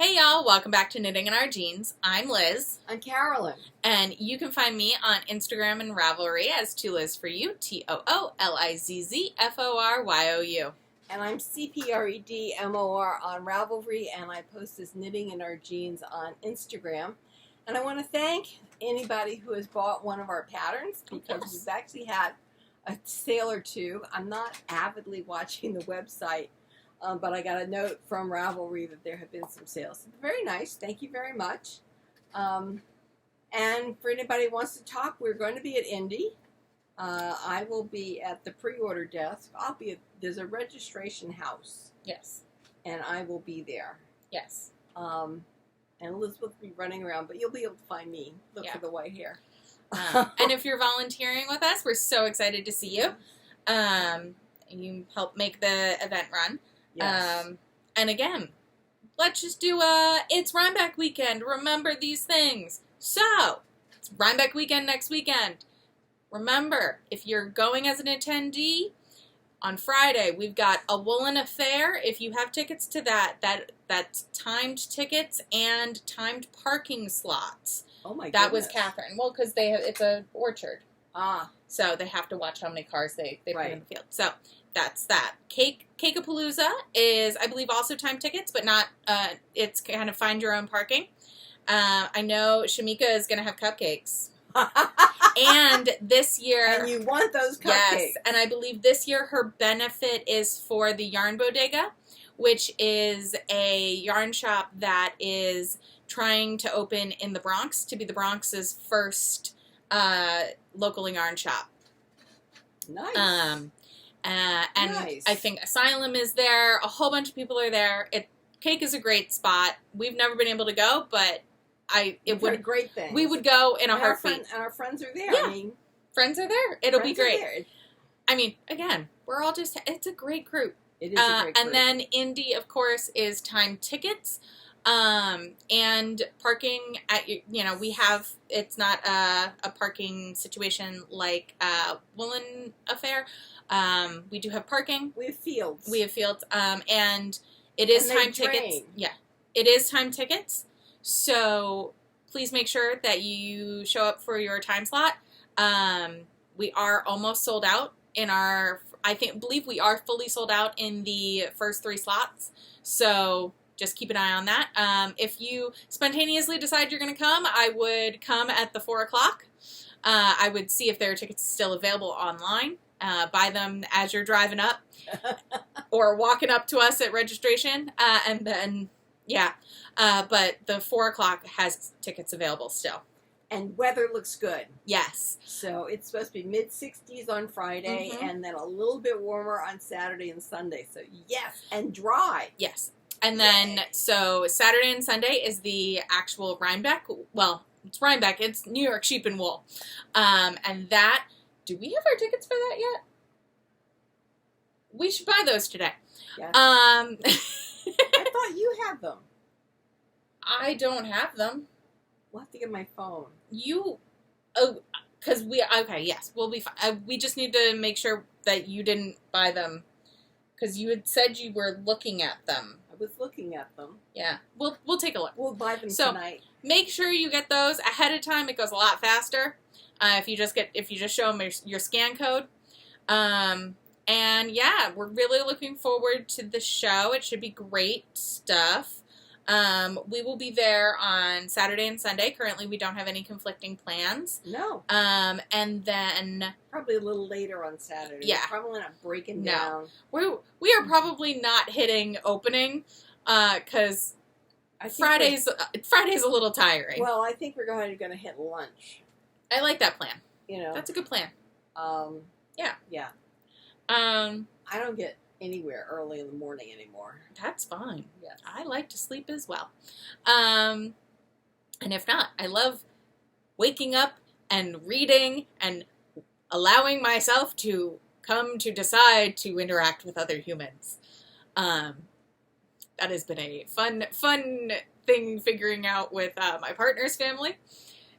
Hey y'all, welcome back to Knitting in Our Jeans. I'm Liz. I'm Carolyn. And you can find me on Instagram and Ravelry as Tooliz for you, TOOLIZZFORYOU. And I'm CPREDMOR on Ravelry, and I post as Knitting in Our Jeans on Instagram. And I want to thank anybody who has bought one of our patterns, because we've actually had a sale or two. I'm not avidly watching the website, but I got a note from Ravelry that there have been some sales. Very nice. Thank you very much. And for anybody who wants to talk, we're going to be at Indy. I will be at the pre-order desk. There's a registration house. Yes. And I will be there. Yes. And Elizabeth will be running around, but you'll be able to find me. Look for the white hair. And if you're volunteering with us, we're so excited to see you. You help make the event run. Yes. And again, let's just do it's Ryback Weekend. Remember these things. So, it's Ryback Weekend next weekend. Remember, if you're going as an attendee, on Friday, we've got a woolen affair. If you have tickets to that's timed tickets and timed parking slots. Oh my goodness. That was Catherine. Well, because it's an orchard. Ah. So they have to watch how many cars they put Right. in the field. So that's that. Cakeapalooza is, I believe, also timed tickets, but not, it's kind of find your own parking. I know Shamika is going to have cupcakes. And this year... And you want those cupcakes. Yes, and I believe this year her benefit is for the Yarn Bodega, which is a yarn shop that is trying to open in the Bronx to be the Bronx's first local yarn shop. Nice. And nice. I think Asylum is there. A whole bunch of people are there. Cake is a great spot. We've never been able to go, but great thing. We would go in a heartbeat. And our friends are there. Yeah. I mean, friends are there. It'll be great. There. I mean, again, we're all it's a great group. It is a great group. And then Indy, of course, is timed tickets. And parking at, it's not a parking situation like Woolen Affair. We do have parking. We have fields. And it is timed tickets. Yeah, it is timed tickets. So please make sure that you show up for your time slot. We are almost sold out in believe we are fully sold out in the first 3 slots. So just keep an eye on that. If you spontaneously decide you're going to come, I would come at the 4 o'clock. I would see if there are tickets still available online. Buy them as you're driving up or walking up to us at registration. And then, but the 4 o'clock has tickets available still. And weather looks good. Yes. So it's supposed to be mid-60s on Friday, and then a little bit warmer on Saturday and Sunday. So yes, and dry. Yes. And then, so Saturday and Sunday is the actual Rhinebeck. Well, it's Rhinebeck. It's New York Sheep and Wool. And that, do we have our tickets for that yet? We should buy those today. Yes. I thought you had them. I don't have them. We'll have to get my phone. Because yes, we'll be fine. We just need to make sure that you didn't buy them, because you had said you were looking at them. I was looking at them. Yeah, we'll take a look. We'll buy them tonight. Make sure you get those ahead of time. It goes a lot faster if you just show them your scan code. And yeah, we're really looking forward to the show. It should be great stuff. We will be there on Saturday and Sunday. Currently, we don't have any conflicting plans. No. And then probably a little later on Saturday. Yeah. We're probably not breaking down. We are probably not hitting opening, because Friday's a little tiring. Well, I think we're going to hit lunch. I like that plan. That's a good plan. Yeah. I don't get anywhere early in the morning anymore. That's fine. Yes. I like to sleep as well. And if not, I love waking up and reading and allowing myself to come to decide to interact with other humans. That has been a fun thing figuring out with my partner's family,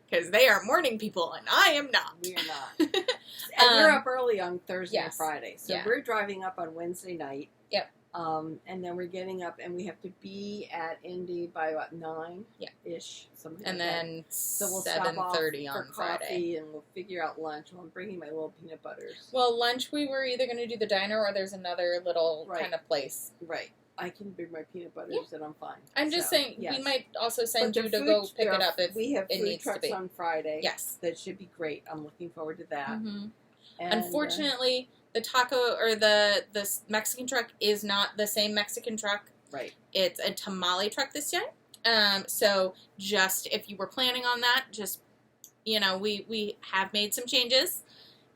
because they are morning people and I am not. We are not. And we're up early on Thursday and Friday. So we're driving up on Wednesday night. Yep. And then we're getting up, and we have to be at Indy by about 9 ish, something. And like then that. So we'll 7:30 stop off on for Friday, coffee, and we'll figure out lunch. Well, I'm bringing my little peanut butters. Well, lunch we were either going to do the diner or there's another little kind of place. Right. I can bring my peanut butters, and I'm fine. I'm just saying we might also send you to go pick it up if we have it food needs to trucks be on Friday. Yes, that should be great. I'm looking forward to that. Mm-hmm. And, unfortunately, the taco or the Mexican truck is not the same Mexican truck. Right. It's a tamale truck this year. So just if you were planning on that, just we have made some changes.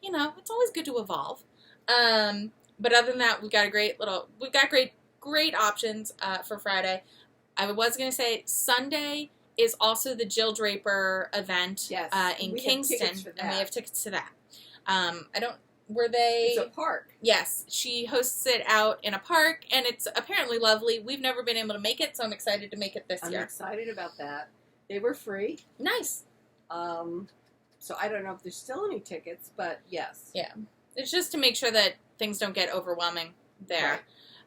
It's always good to evolve. But other than that, we've got great options for Friday. I was going to say Sunday is also the Jill Draper event in Kingston, and we have tickets to that. It's a park. Yes, she hosts it out in a park, and it's apparently lovely. We've never been able to make it, so I'm excited to make it this year. I'm excited about that. They were free. Nice. So I don't know if there's still any tickets, but yes. Yeah. It's just to make sure that things don't get overwhelming there.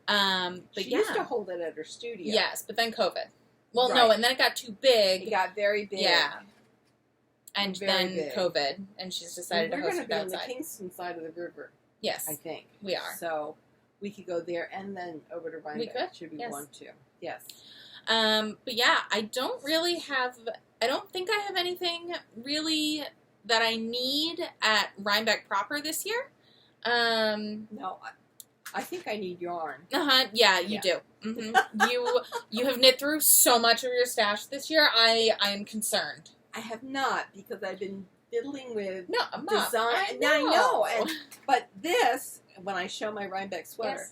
Right. But she used to hold it at her studio. Yes, but then COVID. Well, no, and then it got too big. It got very big. Yeah. And then big. COVID, and she's decided to host it outside. We're going to be on the Kingston side of the river. Yes. I think. We are. So we could go there and then over to Rhinebeck. We could. Should be one, too. Yes. But yeah, I don't think I have anything really that I need at Rhinebeck proper this year. No, I think I need yarn. Yeah, you do. Mm-hmm. You have knit through so much of your stash this year. I am concerned. I have not, because I've been fiddling with design. I know. But this, when I show my Rhinebeck sweater,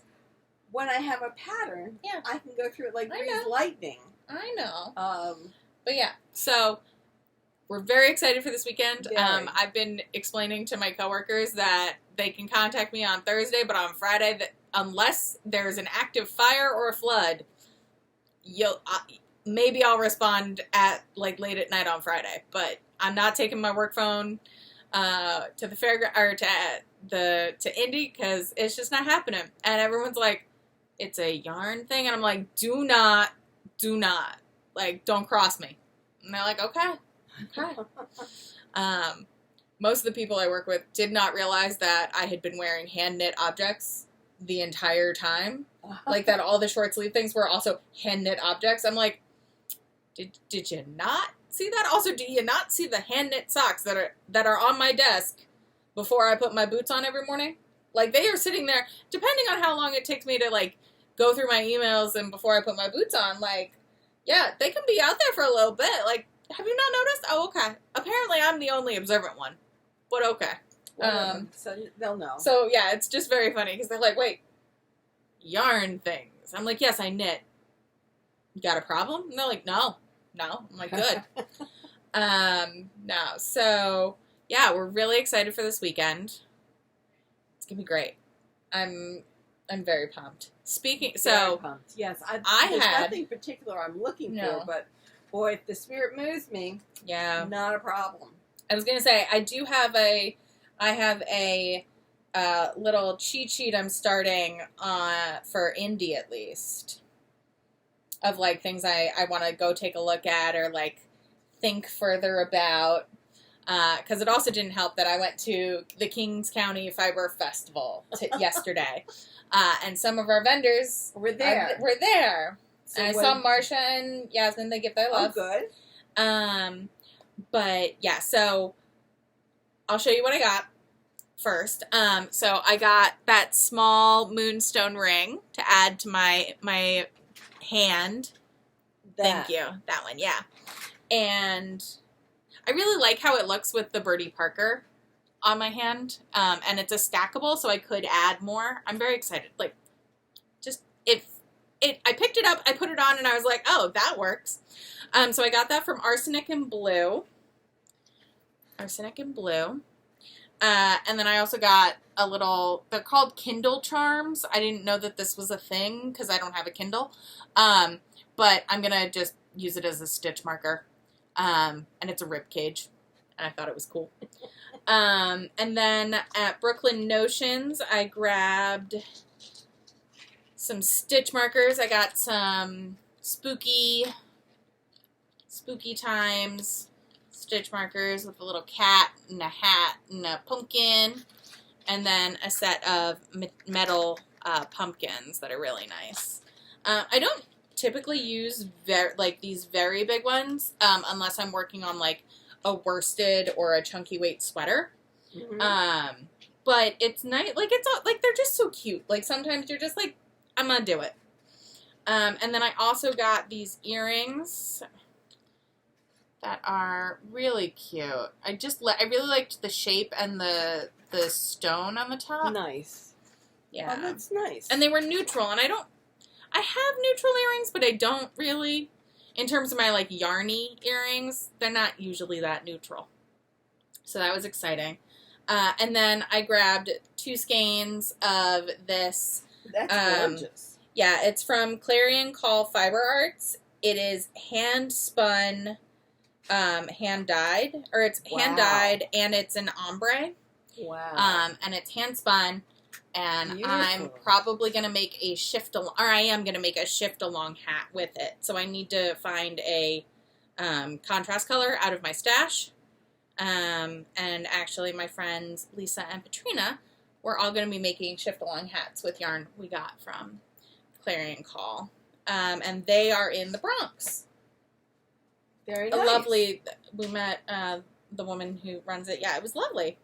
when I have a pattern, I can go through it like greased lightning. I know. But yeah, so we're very excited for this weekend. I've been explaining to my coworkers that they can contact me on Thursday, but on Friday, unless there's an active fire or a flood, maybe I'll respond at late at night on Friday. But I'm not taking my work phone to the fairground or to Indy, because it's just not happening. And everyone's like, it's a yarn thing, and I'm like, do not, don't cross me. And they're like, okay. Most of the people I work with did not realize that I had been wearing hand knit objects the entire time. Like that all the short sleeve things were also hand knit objects. I'm like, did you not see that? Also, do you not see the hand knit socks that are on my desk before I put my boots on every morning? Like, they are sitting there, depending on how long it takes me to go through my emails and before I put my boots on, they can be out there for a little bit. Have you not noticed? Oh, okay. Apparently I'm the only observant one. But okay. So they'll know. So, yeah, it's just very funny, because they're like, wait, yarn things. I'm like, yes, I knit. You got a problem? And they're like, no. I'm like, good. No. So, yeah, we're really excited for this weekend. It's going to be great. I'm very pumped. Very pumped. Yes. There's nothing particular I'm looking for, but boy, if the spirit moves me, not a problem. I was going to say, I have a little cheat sheet I'm starting for Indy, at least, of things I want to go take a look at or think further about. Because it also didn't help that I went to the Kings County Fiber Festival yesterday. And some of our vendors were there. So and I saw Marsha and Yasmin, they give their love. Oh, good. But yeah, so I'll show you what I got first. So I got that small moonstone ring to add to my hand. Thank you. That one, yeah. And I really like how it looks with the Birdie Parker on my hand. And it's a stackable, so I could add more. I'm very excited. I picked it up, I put it on, and I was like, oh, that works. So I got that from Arsenic and Blue. And then I also got they're called Kindle charms. I didn't know that this was a thing because I don't have a Kindle. But I'm going to just use it as a stitch marker. And it's a rib cage. And I thought it was cool. And then at Brooklyn Notions, I grabbed some stitch markers. I got some spooky times stitch markers with a little cat and a hat and a pumpkin, and then a set of metal pumpkins that are really nice. I don't typically use these very big ones unless I'm working on like a worsted or a chunky weight sweater. Mm-hmm. But it's nice. Like it's like they're just so cute. Like sometimes you're just like, I'm gonna do it. And then I also got these earrings that are really cute. I really liked the shape and the stone on the top. Nice. Yeah. Oh, that's nice. And they were neutral, and I have neutral earrings, but I don't really, in terms of my like yarny earrings, they're not usually that neutral. So that was exciting. And then I grabbed 2 skeins of this. That's gorgeous. Yeah, it's from Clarion called Fiber Arts. It is hand spun, hand dyed, or it's hand dyed, and it's an ombre. Wow. And it's hand spun, and Beautiful. I'm probably gonna make a I am gonna make a shift along hat with it. So I need to find a contrast color out of my stash. And actually, my friends Lisa and Patrina, we're all gonna be making shift along hats with yarn we got from Clarion Call, and they are in the Bronx. Very nice. Lovely. We met the woman who runs it. Yeah, it was lovely.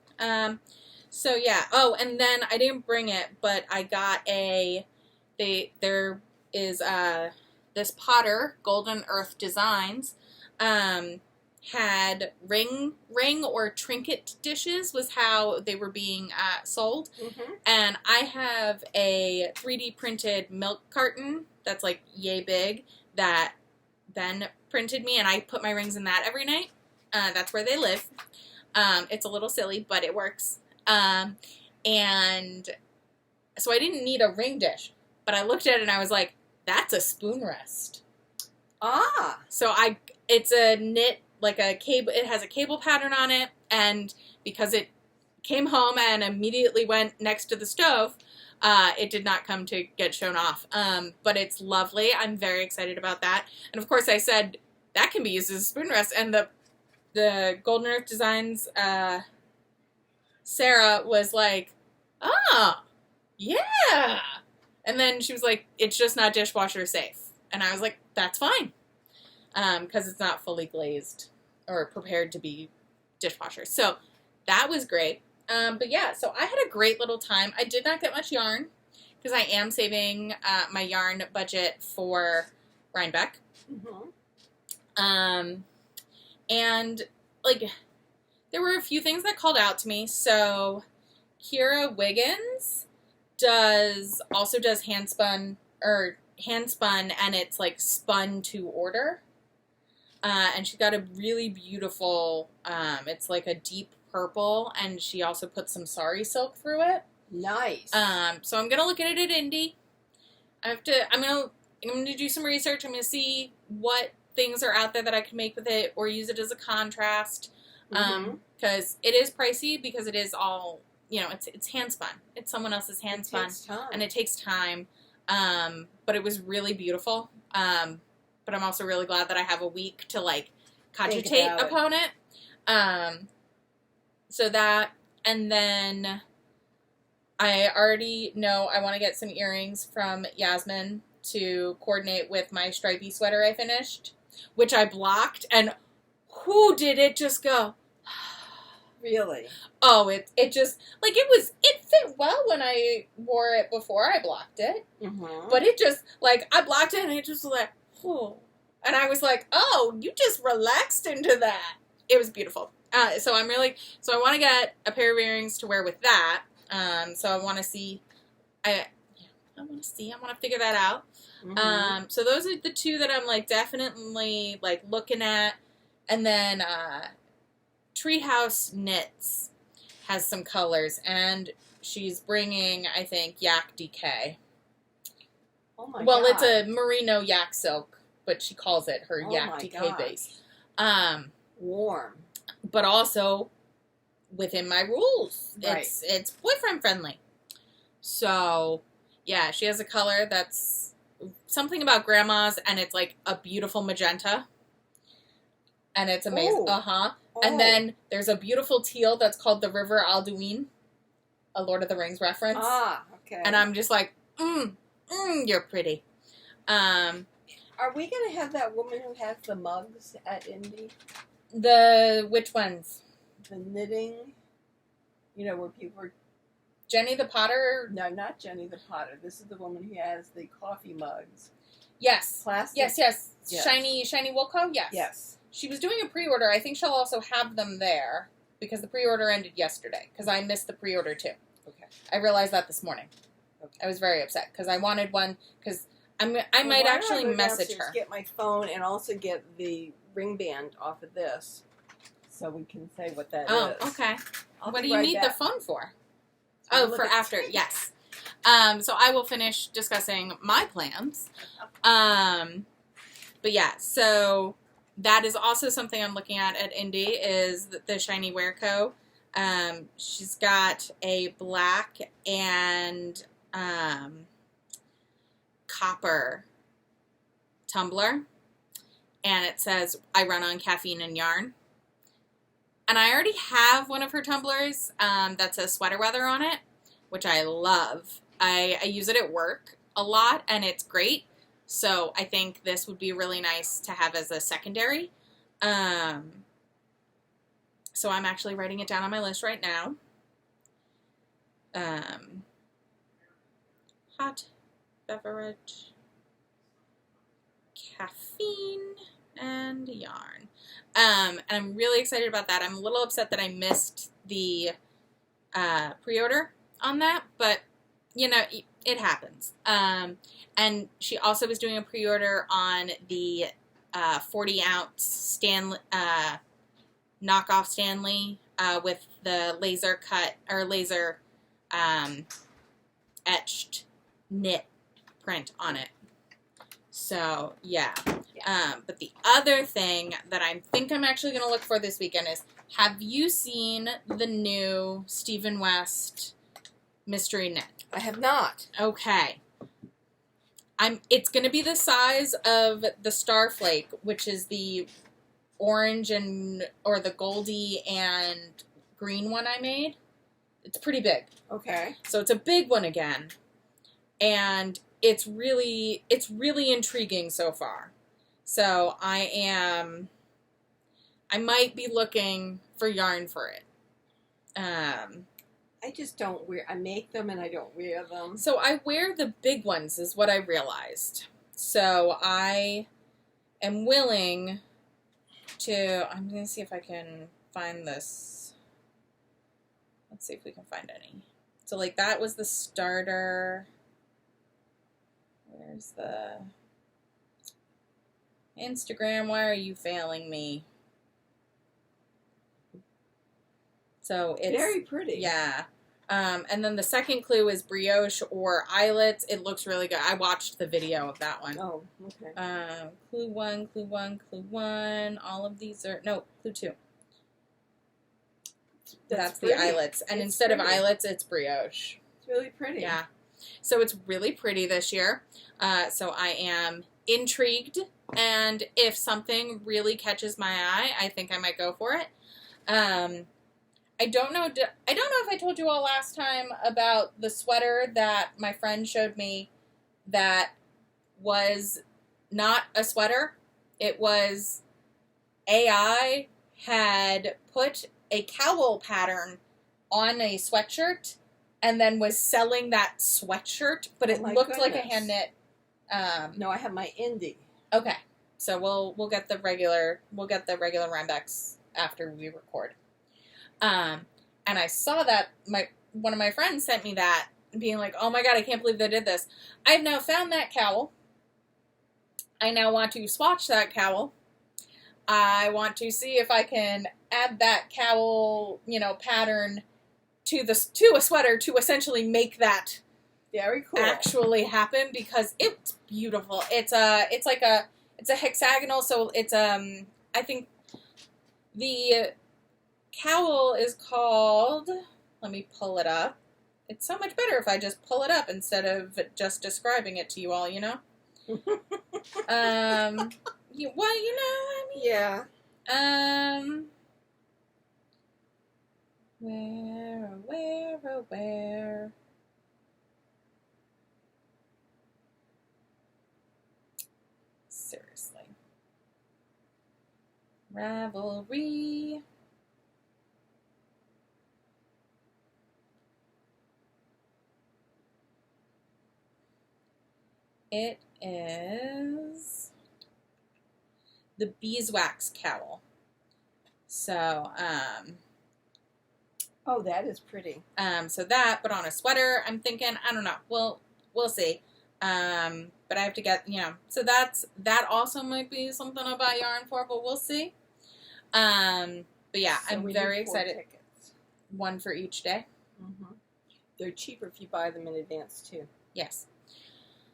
So yeah. Oh, and then I didn't bring it, but I got there is this Potter Golden Earth Designs had ring or trinket dishes was how they were being sold. Mm-hmm. And I have a 3D printed milk carton that's like yay big that Ben printed me, and I put my rings in that every night. That's where they live. It's a little silly, but it works. And so I didn't need a ring dish, but I looked at it and I was like, that's a spoon rest. Ah. So it's a knit, like a cable, it has a cable pattern on it, and because it came home and immediately went next to the stove, it did not come to get shown off. But it's lovely. I'm very excited about that. And of course I said, that can be used as a spoon rest, and the Golden Earth Designs, Sarah was like, oh, yeah. And then she was like, it's just not dishwasher safe. And I was like, that's fine. Because it's not fully glazed or prepared to be dishwasher. So that was great. But yeah, so I had a great little time. I did not get much yarn because I am saving my yarn budget for Rhinebeck. Mm-hmm. And like, there were a few things that called out to me. So Kira Wiggins also does hand spun, and it's like spun to order. And she got a really beautiful, it's like a deep purple, and she also put some sari silk through it. Nice. So I'm gonna look at it at Indie. I'm gonna do some research. I'm gonna see what things are out there that I can make with it, or use it as a contrast. Because it is pricey, because it is all, it's hand spun. It's someone else's hand spun, and it takes time. But it was really beautiful. But I'm also really glad that I have a week to like cogitate upon it. So that, and then I already know I want to get some earrings from Yasmin to coordinate with my stripy sweater I finished, which I blocked, and who did it just go? Really? Oh, it just, like, it fit well when I wore it before I blocked it. Mm-hmm. But it just, like, I blocked it and it just was like, oh. And I was like, oh, you just relaxed into that. It was beautiful. So I want to get a pair of earrings to wear with that. So I want to see, I want to figure that out. Mm-hmm. So those are the two that I'm, like, definitely, like, looking at. And then, Treehouse Knits has some colors, and she's bringing, I think, yak DK. Oh my god. Well, it's a merino yak silk, but she calls it her yak DK base. Warm. But also within my rules. Right. It's boyfriend friendly. So, Yeah, she has a color that's something about grandma's, and it's like a beautiful magenta. And it's amazing. Oh. And then there's a beautiful teal that's called the River Alduin, a Lord of the Rings reference. Ah, okay. And I'm just like, you're pretty. Are we going to have that woman who has the mugs at Indy? Which ones? The knitting, where people are... Jenny the Potter? No, not Jenny the Potter. This is the woman who has the coffee mugs. Yes. Plastic? Yes. Shiny Woolco? Yes. Yes. She was doing a pre-order. I think she'll also have them there because the pre-order ended yesterday because I missed the pre-order too. Okay. I realized that this morning. Okay. I was very upset because I wanted one because I might actually message her. Get my phone and also get the ring band off of this so we can say what that is. Oh, okay. What do you need the phone for? Oh, for after, yes. So I will finish discussing my plans. But yeah, so that is also something I'm looking at Indy is the Shiny Wear Co. She's got a black and copper tumbler, and it says, I run on caffeine and yarn. And I already have one of her tumblers that says sweater weather on it, which I love. I use it at work a lot, and it's great. So I think this would be really nice to have as a secondary. So I'm actually writing it down on my list right now. Hot beverage, caffeine, and yarn. And I'm really excited about that. I'm a little upset that I missed the pre-order on that, but, it happens. And she also was doing a pre-order on the 40-ounce Stanley, knockoff Stanley with the laser cut, or laser etched knit print on it. So, yeah. But the other thing that I think I'm actually going to look for this weekend is, have you seen the new Stephen West mystery knit? I have not. Okay. It's going to be the size of the Starflake, which is the orange or the goldy and green one I made. It's pretty big. Okay. So it's a big one again. And it's really intriguing so far. So I might be looking for yarn for it. I just don't wear, I make them and I don't wear them. So I wear the big ones is what I realized. So I am willing to, I'm going to see if I can find this. Let's see if we can find any. So like that was the starter. Where's the Instagram? Why are you failing me? So it's very pretty. Yeah. And then the second clue is brioche or eyelets. It looks really good. I watched the video of that one. Oh, okay. Clue 1, clue 1, clue 1. All of these are, no, clue 2. That's the eyelets. And instead of eyelets, it's brioche. It's really pretty. Yeah. So it's really pretty this year. So I am intrigued. And if something really catches my eye, I think I might go for it. I don't know if I told you all last time about the sweater that my friend showed me that was not a sweater. It was AI had put a cowl pattern on a sweatshirt and then was selling that sweatshirt, but it looked like a hand knit. No, I have my indie. Okay. So we'll get the regular Rhinebecks after we record. And I saw that one of my friends sent me that, being like, oh my god, I can't believe they did this. I've now found that cowl. I now want to swatch that cowl. I want to see if I can add that cowl, pattern to a sweater to essentially make that very cool actually happen, because it's beautiful. It's a hexagonal, so it's I think the cowl is called, let me pull it up. It's so much better if I just pull it up instead of just describing it to you all, you know? Yeah. Where? Seriously. Ravelry. It is the beeswax cowl. So, oh, that is pretty. So that, but on a sweater, I'm thinking, I don't know. We'll see. But I have to get, so that also might be something I'll buy yarn for, but we'll see. But yeah, so I'm very excited. Tickets. One for each day. Mm-hmm. They're cheaper if you buy them in advance too. Yes.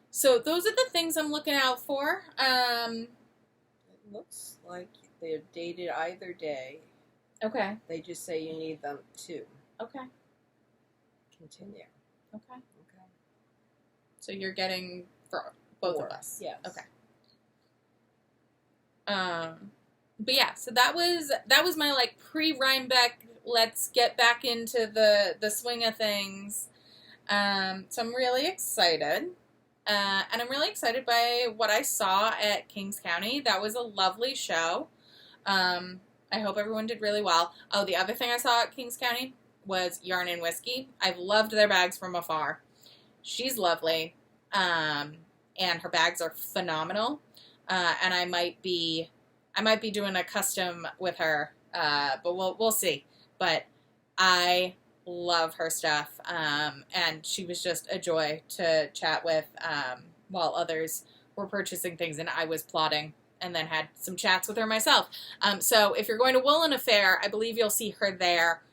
So those are the things I'm looking out for. It looks like they're dated either day. Okay. They just say you need them too. Okay. Continue. Okay. So you're getting for both of us. Yes. Okay. But yeah, so that was my like pre-Rhinebeck, let's get back into the swing of things. So I'm really excited. And I'm really excited by what I saw at Kings County. That was a lovely show. I hope everyone did really well. Oh, the other thing I saw at Kings County was Yarn and Whiskey. I've loved their bags from afar. She's lovely. And her bags are phenomenal. And I might be doing a custom with her. But we'll see. But I love her stuff. And she was just a joy to chat with, while others were purchasing things and I was plotting and then had some chats with her myself. So if you're going to Woolen Affair, I believe you'll see her there.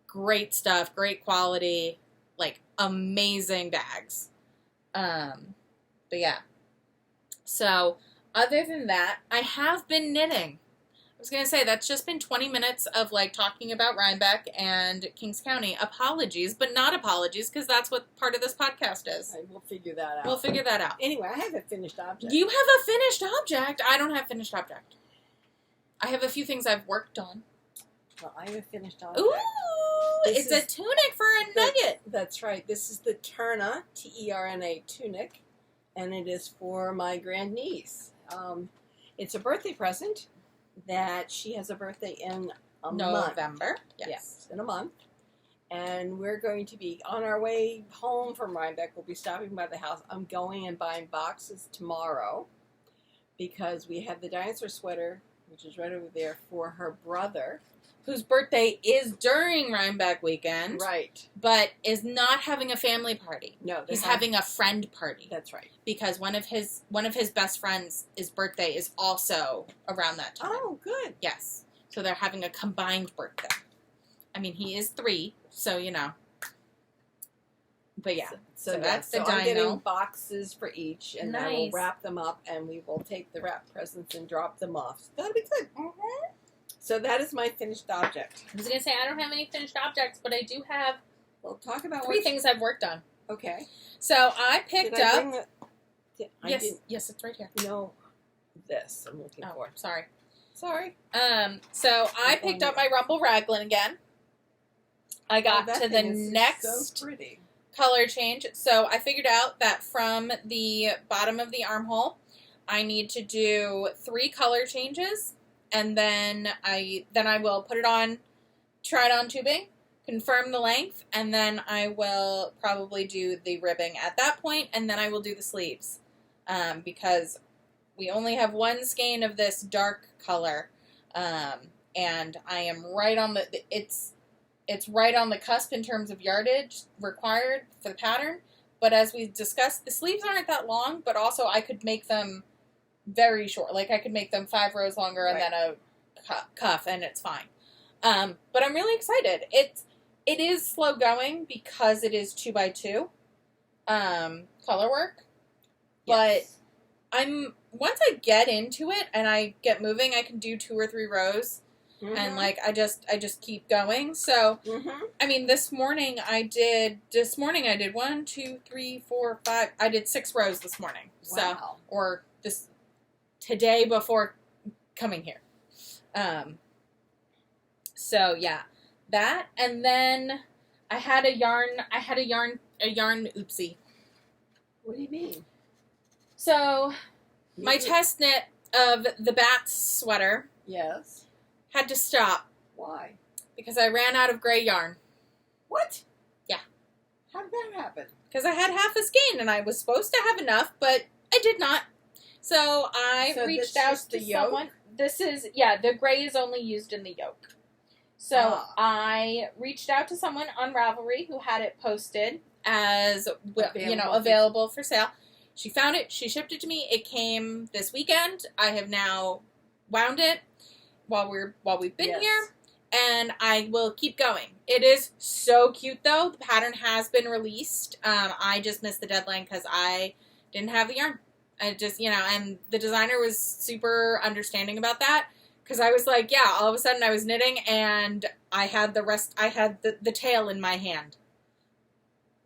Great stuff, great quality, like amazing bags. But yeah. So other than that, I have been knitting. I was going to say, that's just been 20 minutes of, like, talking about Rhinebeck and Kings County. Apologies, but not apologies, because that's what part of this podcast is. Right, we'll figure that out. We'll figure that out. Anyway, I have a finished object. You have a finished object? I don't have finished object. I have a few things I've worked on. Well, I have a finished object. Ooh! It's a tunic for a nugget. That's right. This is the Terna, T-E-R-N-A, tunic, and it is for my grandniece. It's a birthday present. That she has a birthday in a month. November. Yes, in a month. And we're going to be on our way home from Rhinebeck. We'll be stopping by the house. I'm going and buying boxes tomorrow because we have the dinosaur sweater, which is right over there, for her brother. Whose birthday is during Ryback Weekend. Right. But is not having a family party. No. He's having a friend party. That's right. Because one of his best friends' birthday is also around that time. Oh, good. Yes. So they're having a combined birthday. I mean, he is 3, so you know. But yeah. So that's the dino. I'm getting boxes for each, and nice. I will wrap them up, and we will take the wrapped presents and drop them off. So that'll be good. Mm-hmm. So that is my finished object. I was going to say, I don't have any finished objects, but I do have talk about 3 things I've worked on. Okay. So I picked up... Yes, it's right here. No, this I'm looking for. Sorry. So I picked up my Rumble Raglan again. I got to the next color change. So I figured out that from the bottom of the armhole, I need to do 3 color changes. And then I will put it on, try it on tubing, confirm the length, and then I will probably do the ribbing at that point, and then I will do the sleeves. Because we only have one skein of this dark color, and I am right on it's right on the cusp in terms of yardage required for the pattern, but as we discussed, the sleeves aren't that long, but also I could make them very short. Like, I could make them 5 rows longer and then a cuff, and it's fine. But I'm really excited. It is slow going because it is 2x2 color work. Yes. But once I get into it and I get moving, I can do 2 or 3 rows. and like I just keep going. So I mean, this morning I did 1, 2, 3, 4, 5. I did 6 rows this morning. Wow. So or this today before coming here. So yeah, that, and then I had a yarn oopsie. What do you mean? So my test knit of the Bats sweater. Yes. Had to stop. Why? Because I ran out of gray yarn. What? Yeah. How did that happen? Because I had half a skein and I was supposed to have enough, but I did not. So I reached out to someone. This is, the gray is only used in the yoke. So I reached out to someone on Ravelry who had it posted as, available for sale. She found it. She shipped it to me. It came this weekend. I have now wound it while we've been here, and I will keep going. It is so cute, though. The pattern has been released. I just missed the deadline because I didn't have the yarn. I just, and the designer was super understanding about that, because I was like, all of a sudden I was knitting and I had the tail in my hand,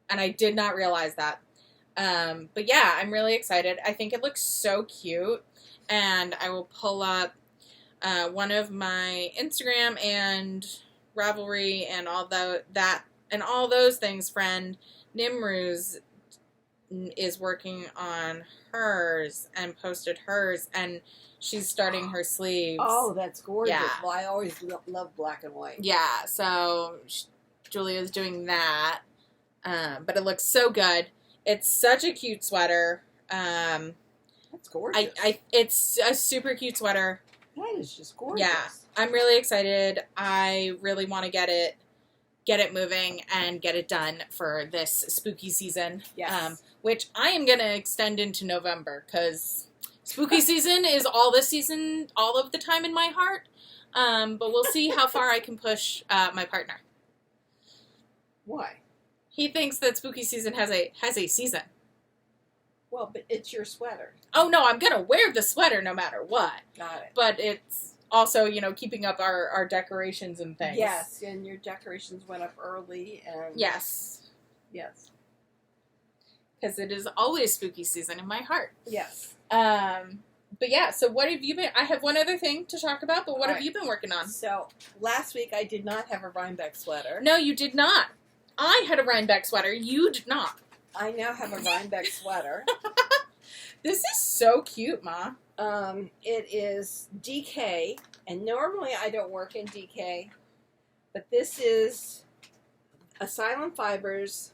and I did not realize that. But yeah, I'm really excited. I think it looks so cute, and I will pull up one of my Instagram and Ravelry and all those things. Friend Nimruz is working on hers and posted hers, and she's starting her sleeves. Oh, that's gorgeous. Yeah. Well, I always love black and white. Yeah, so Julia's doing that, but it looks so good. It's such a cute sweater. That's gorgeous. It's a super cute sweater. That is just gorgeous. Yeah, I'm really excited. I really want to get it moving and get it done for this spooky season. Yes. Which I am going to extend into November, because spooky season is all this season, all of the time in my heart. But we'll see how far I can push my partner. Why? He thinks that spooky season has a season. Well, but it's your sweater. Oh, no, I'm going to wear the sweater no matter what. Got it. But it's also, keeping up our decorations and things. Yes, and your decorations went up early. And Yes. Yes. Because it is always spooky season in my heart. Yes. But yeah, so what have you been... I have one other thing to talk about, but what have you been working on? So, last week I did not have a Rhinebeck sweater. No, you did not. I had a Rhinebeck sweater. You did not. I now have a Rhinebeck sweater. This is so cute, Ma. It is DK, and normally I don't work in DK, but this is Asylum Fibers,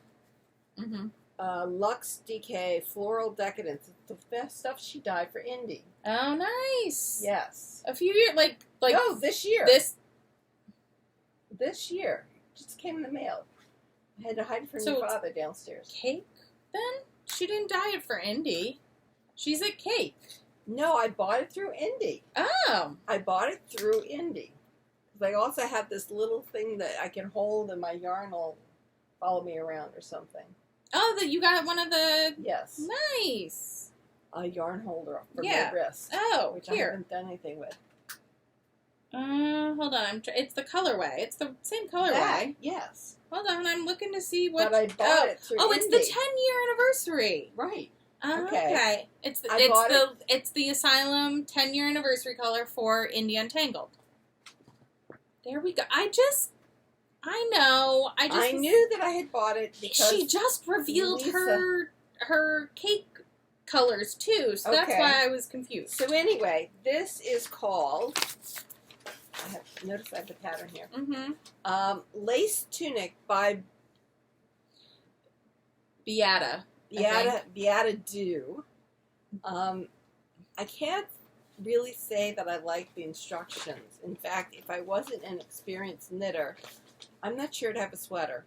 Luxe DK, Floral Decadence. It's the best stuff she dyed for Indie. Oh, nice. Yes. A few years, like no, this year. This year. Just came in the mail. I had to hide it from your father downstairs. Cake, then? She didn't dye it for Indie. She's at Cake. No, I bought it through Indie. Oh. I bought it through Indie. Because I also have this little thing that I can hold and my yarn will follow me around or something. Oh, you got one of the... Yes. Nice. A yarn holder for my wrist. Oh, which I haven't done anything with. Hold on. It's the colorway. It's the same colorway. Yes. Hold on. I'm looking to see what... But I bought it through Indie. It's the 10-year anniversary. Right. Okay. It's the Asylum 10-year anniversary color for Indie Untangled. There we go. I knew that I had bought it because she just revealed her cake colors too, so that's why I was confused. So anyway, this is called, notice I have the pattern here. Lace Tunic by Beautia. Beautia Do. I can't really say that I like the instructions. In fact, if I wasn't an experienced knitter, I'm not sure to have a sweater.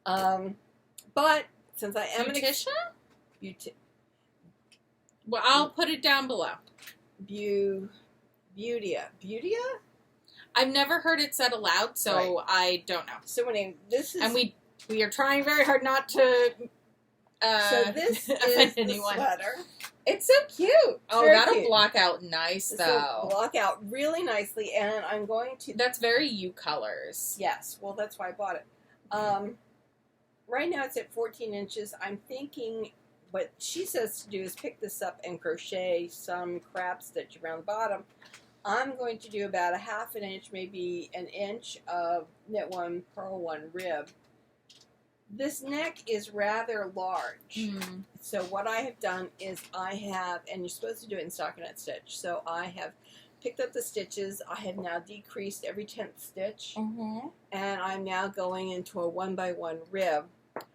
But since I am Beautia? Well, I'll put it down below. Beautia? I've never heard it said aloud, so I don't know. So anyway, this is... And we are trying very hard not to so this is the sweater. It's so cute. Oh, that'll cute. Block out nice, though. Will block out really nicely, and I'm going to... That's very you colors. Yes. Well, that's why I bought it. Right now it's at 14 inches. I'm thinking what she says to do is pick this up and crochet some crab stitch around the bottom. I'm going to do about a half an inch, maybe an inch of knit one, purl one rib. This neck is rather large. So what I have done is I have, and you're supposed to do it in stockinette stitch, so I have picked up the stitches. I have now decreased every 10th stitch, and I'm now going into a 1x1 rib.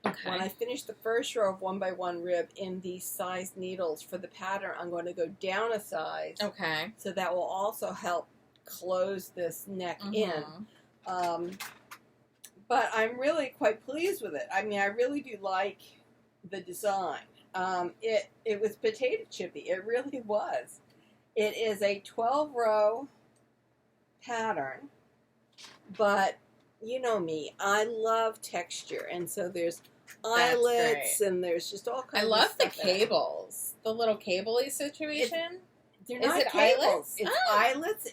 Okay. When I finish the first row of 1x1 rib in these size needles for the pattern, I'm going to go down a size. Okay. So that will also help close this neck in. But I'm really quite pleased with it. I mean, I really do like the design. It was potato chippy. It really was. It is a 12-row pattern, but you know me, I love texture, and so there's eyelets, and there's just all kinds of stuff. I love the cables, the little cable-y situation. They're not cables. Eyelets? It's eyelets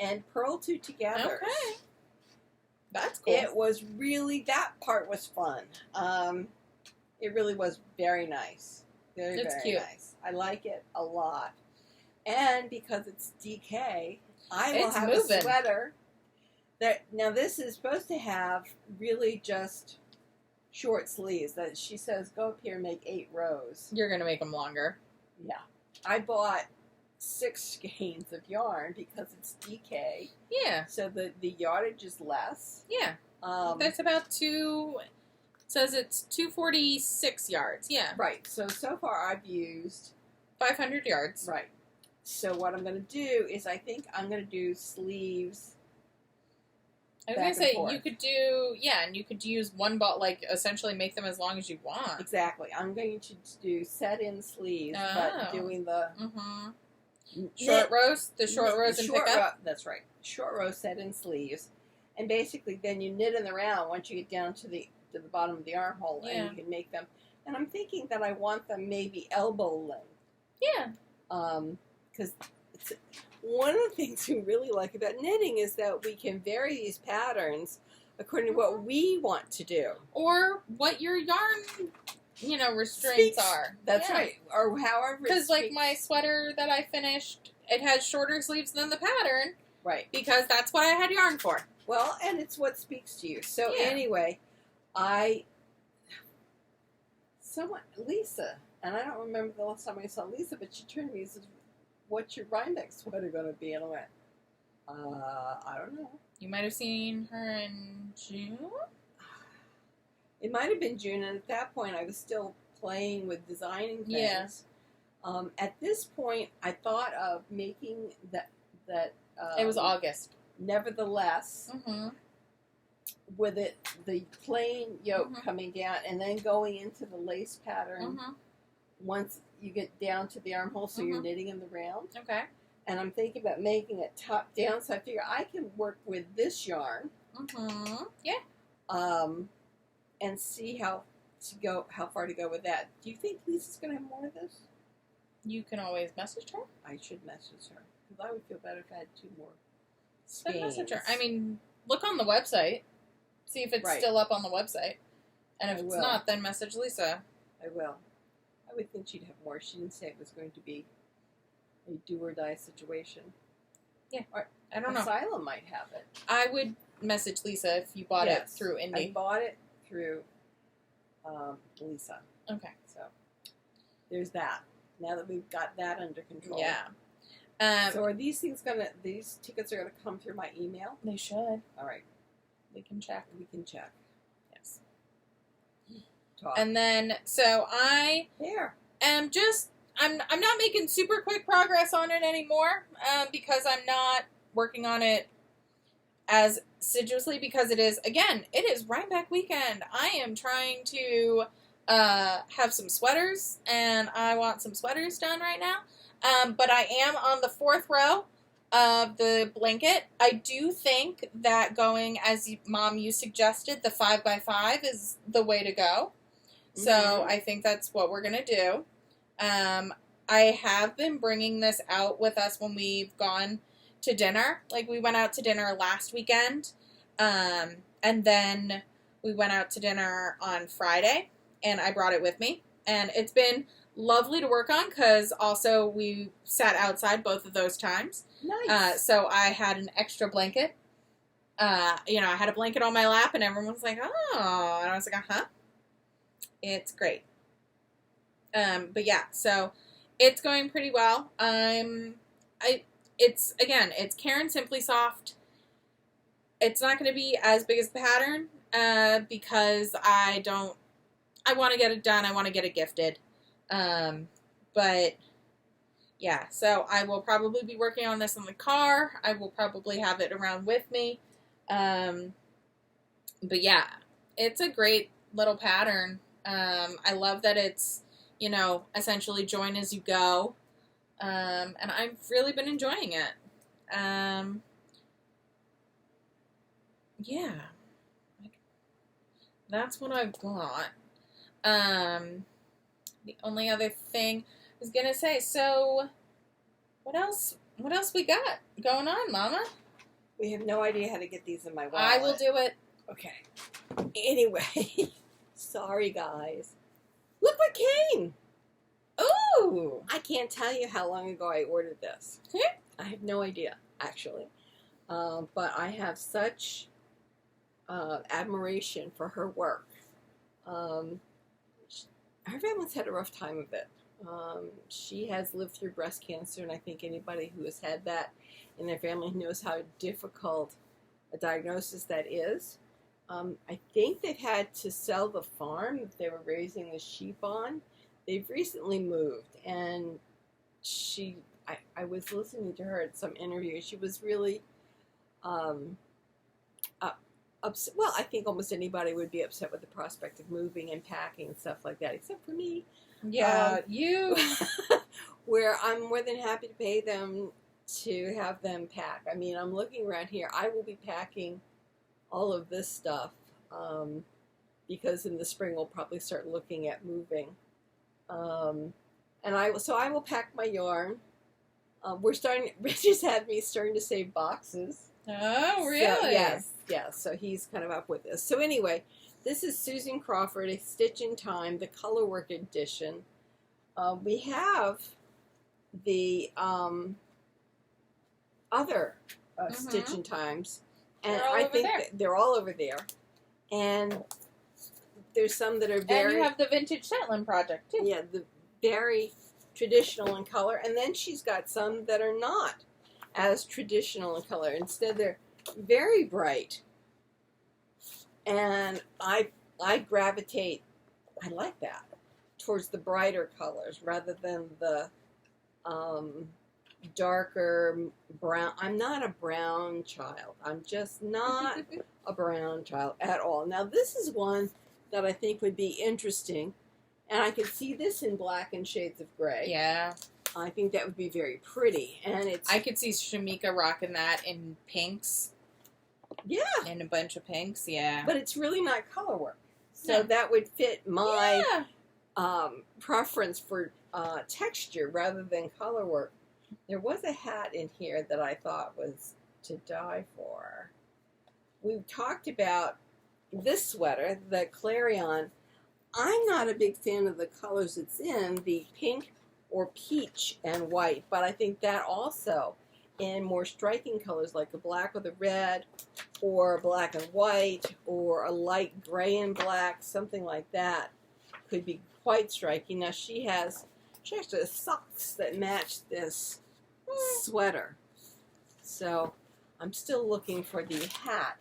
and purl two together. Okay. That's cool. It was really, that part was fun. It really was very nice. Very cute. Nice. I like it a lot. And because it's DK, I will have a sweater. Now this is supposed to have really just short sleeves. That she says, go up here and make 8 rows. You're going to make them longer. Yeah. I bought 6 skeins of yarn because it's DK. Yeah. So the yardage is less. Yeah. That's about it says it's 246 yards. Yeah. Right. So far I've used 500 yards. Right. So what I'm going to do is I think I'm going to do sleeves. I was going to say, you could do, and you could use one ball, like, essentially make them as long as you want. Exactly. I'm going to do set-in sleeves, but doing the short rows? The short rows and pick up? That's right. Short row set-in sleeves. And basically, then you knit in the round once you get down to the bottom of the armhole, and you can make them. And I'm thinking that I want them maybe elbow length. Yeah. Because it's... One of the things we really like about knitting is that we can vary these patterns according to what we want to do. Or what your yarn, restraints are. That's right. Or however. Because, like, my sweater that I finished, it has shorter sleeves than the pattern. Right. Because that's what I had yarn for. Well, and it's what speaks to you. So, anyway, Lisa, and I don't remember the last time I saw Lisa, but she turned to me and said, what's your Rhinebeck sweater going to be? And I went, I don't know. You might have seen her in June? It might have been June, and at that point I was still playing with designing things. Yes. At this point, I thought of making that it was August. Nevertheless, with the plain yoke coming down, and then going into the lace pattern once you get down to the armhole, so you're knitting in the round. Okay. And I'm thinking about making it top down, so I figure I can work with this yarn. Yeah. And see how far to go with that. Do you think Lisa's going to have more of this? You can always message her. I should message her, because I would feel better if I had 2 more skeins. Message her. I mean, look on the website. See if it's still up on the website. And if it's not, then message Lisa. I will. I would think she'd have more. She didn't say it was going to be a do-or-die situation. Yeah. Or, I don't know. Asylum might have it. I would message Lisa if you bought it through Indy. I bought it through Lisa. Okay. So, there's that. Now that we've got that under control. Yeah. So are these tickets are going to come through my email? They should. All right. We can check. Yes. Talk. And then, so I am just, I'm not making super quick progress on it anymore, because I'm not working on it as assiduously, because it is Ryback Weekend. I am trying to have some sweaters, and I want some sweaters done right now, but I am on the 4th row of the blanket. I do think that going, as Mom, you suggested, the 5x5 is the way to go. So I think that's what we're going to do. I have been bringing this out with us when we've gone to dinner. Like, we went out to dinner last weekend, and then we went out to dinner on Friday, and I brought it with me. And it's been lovely to work on because also we sat outside both of those times. Nice. So I had an extra blanket. I had a blanket on my lap, and everyone was like, oh. And I was like, uh-huh. It's great. But yeah, so it's going pretty well. It's Caron Simply Soft. It's not going to be as big as the pattern, because I want to get it done. I want to get it gifted. But yeah, so I will probably be working on this in the car. I will probably have it around with me. But yeah, it's a great little pattern. I love that it's, essentially join as you go. And I've really been enjoying it. Yeah, that's what I've got. The only other thing I was gonna say, so what else we got going on, Mama? We have no idea how to get these in my wallet. I will do it. Okay. Anyway, sorry guys. Look what came! Ooh! I can't tell you how long ago I ordered this. Okay. I have no idea, actually. But I have such admiration for her work. Her family's had a rough time of it. She has lived through breast cancer, and I think anybody who has had that in their family knows how difficult a diagnosis that is. I think they've had to sell the farm that they were raising the sheep on. They've recently moved, and I was listening to her at some interview. She was really upset. Well, I think almost anybody would be upset with the prospect of moving and packing and stuff like that, except for me. Yeah, you. Where I'm more than happy to pay them to have them pack. I mean, I'm looking around here. I will be packing all of this stuff because in the spring we'll probably start looking at moving. And I will pack my yarn. Richard's had me starting to save boxes. Oh, really? So, yes. So he's kind of up with this. So anyway, this is Susan Crawford, A Stitch in Time, the Colorwork edition. We have the other Stitch in Times, and I think they're all over there. And there's some that are very. And you have the Vintage Shetland project too. Yeah, the very traditional in color, and then she's got some that are not as traditional in color. Instead, they're very bright, and I gravitate. I like that towards the brighter colors rather than the darker brown. I'm not a brown child. I'm just not a brown child at all. Now, this is one that I think would be interesting, and I could see this in black and shades of gray. Yeah. I think that would be very pretty, and I could see Shamika rocking that in pinks. Yeah. In a bunch of pinks, yeah. But it's really not color work. So that would fit my preference for texture rather than color work. There was a hat in here that I thought was to die for. We've talked about this sweater, the Clarion. I'm not a big fan of the colors it's in, the pink or peach and white, but I think that also in more striking colors like a black with a red or black and white or a light gray and black, something like that could be quite striking. Now she actually has socks that match this sweater. So I'm still looking for the hat.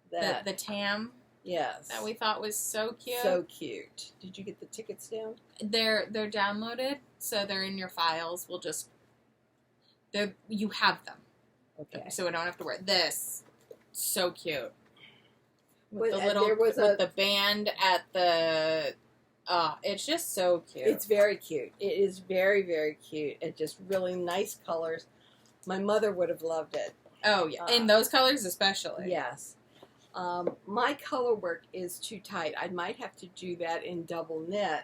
The tam? Yes. That we thought was so cute. So cute. Did you get the tickets down? They're downloaded, so they're in your files. You have them. Okay. So we don't have to wear this. So cute. With the the band at the. It's just so cute. It's very cute. It is very, very cute. And just really nice colors. My mother would have loved it. Oh yeah, in those colors especially. Yes. My color work is too tight. I might have to do that in double knit,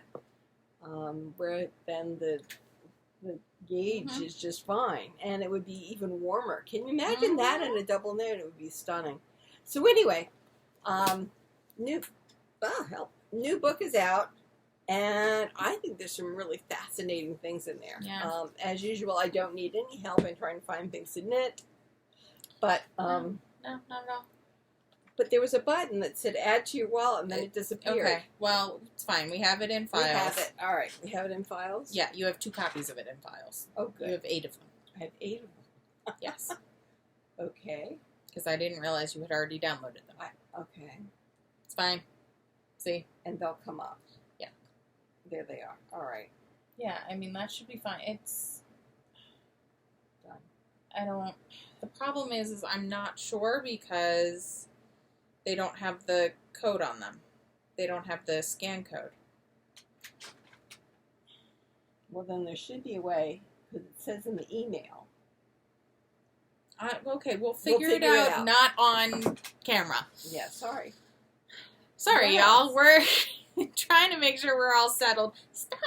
where then the the gauge is just fine, and it would be even warmer. Can you imagine that in a double knit? It would be stunning. So anyway, new book is out, and I think there's some really fascinating things in there. Yeah. As usual, I don't need any help in trying to find things to knit, but no, not at all. But there was a button that said add to your wallet, and then it disappeared. Okay, well, it's fine. We have it in files. We have it. All right, we have it in files? Yeah, you have 2 copies of it in files. Oh, good. You have 8 of them. I have 8 of them. Yes. Okay. Because I didn't realize you had already downloaded them. Okay. It's fine. See? And they'll come up. Yeah. There they are. All right. Yeah, I mean, that should be fine. It's... done. The problem is I'm not sure because they don't have the code on them. They don't have the scan code. Well, then there should be a way, because it says in the email. Okay, we'll figure it out. Not on camera. Yeah, sorry. Sorry, y'all. We're trying to make sure we're all settled. Stop.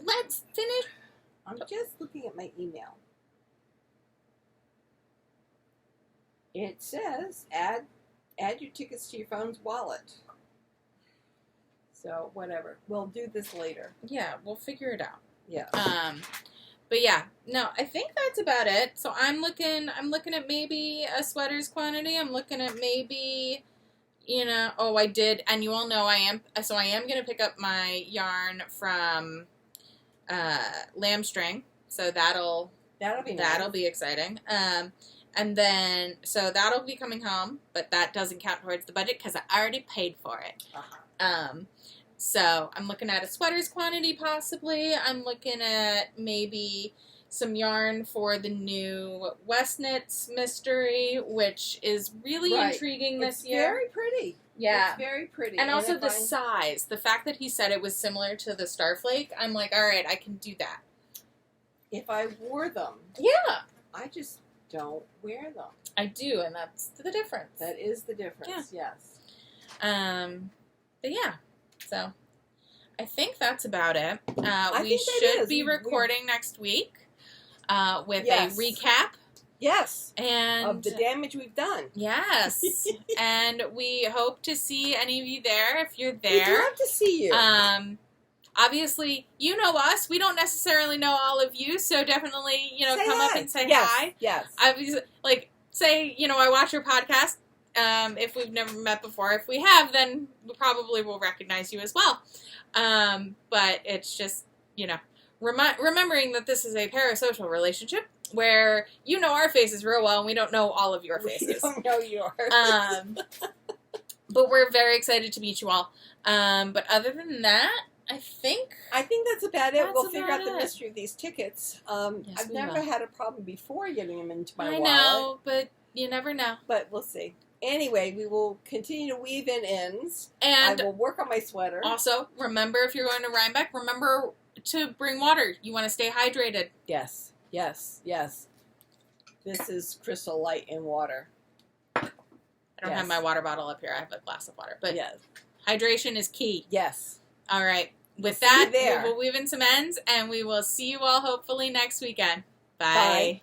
Let's finish. I'm just looking at my email. It says add your tickets to your phone's wallet. So whatever. We'll do this later. Yeah, we'll figure it out. Yeah. But yeah, no, I think that's about it. So I'm looking at maybe a sweaters quantity. I'm looking at maybe, I did, and you all know I am going to pick up my yarn from Lambstring. So that'll be exciting. And then, so that'll be coming home, but that doesn't count towards the budget because I already paid for it. So I'm looking at a sweaters quantity possibly. I'm looking at maybe some yarn for the new West Knits Mystery, which is really intriguing this year. It's very pretty. Yeah. It's very pretty. And also the size. The fact that he said it was similar to the Starflake, I'm like, all right, I can do that. If I wore them. Yeah. I just don't wear them. I do, and that's the difference. That is the difference, yes. But yeah, so I think that's about it. We think should be recording next week with a recap. Yes. And of the damage we've done. Yes. And we hope to see any of you there if you're there. We'd love to see you. Obviously, you know us. We don't necessarily know all of you, so definitely, come up and say hi. Yes. Obviously, say, I watch your podcast. If we've never met before. If we have, then we probably will recognize you as well. But it's just, remembering that this is a parasocial relationship where you know our faces real well and we don't know all of your faces. We don't know yours. But we're very excited to meet you all. But other than that, I think that's about it. We'll figure out the mystery of these tickets. Yes, I've never had a problem before getting them into my wallet. I know, but you never know. But we'll see. Anyway, we will continue to weave in ends. And I will work on my sweater. Also, remember if you're going to Rhinebeck, remember to bring water. You want to stay hydrated. Yes, yes, yes. This is Crystal Light in water. I don't have my water bottle up here. I have a glass of water. But yes. Hydration is key. Yes. All right. With that, we will weave in some ends, and we will see you all hopefully next weekend. Bye. Bye.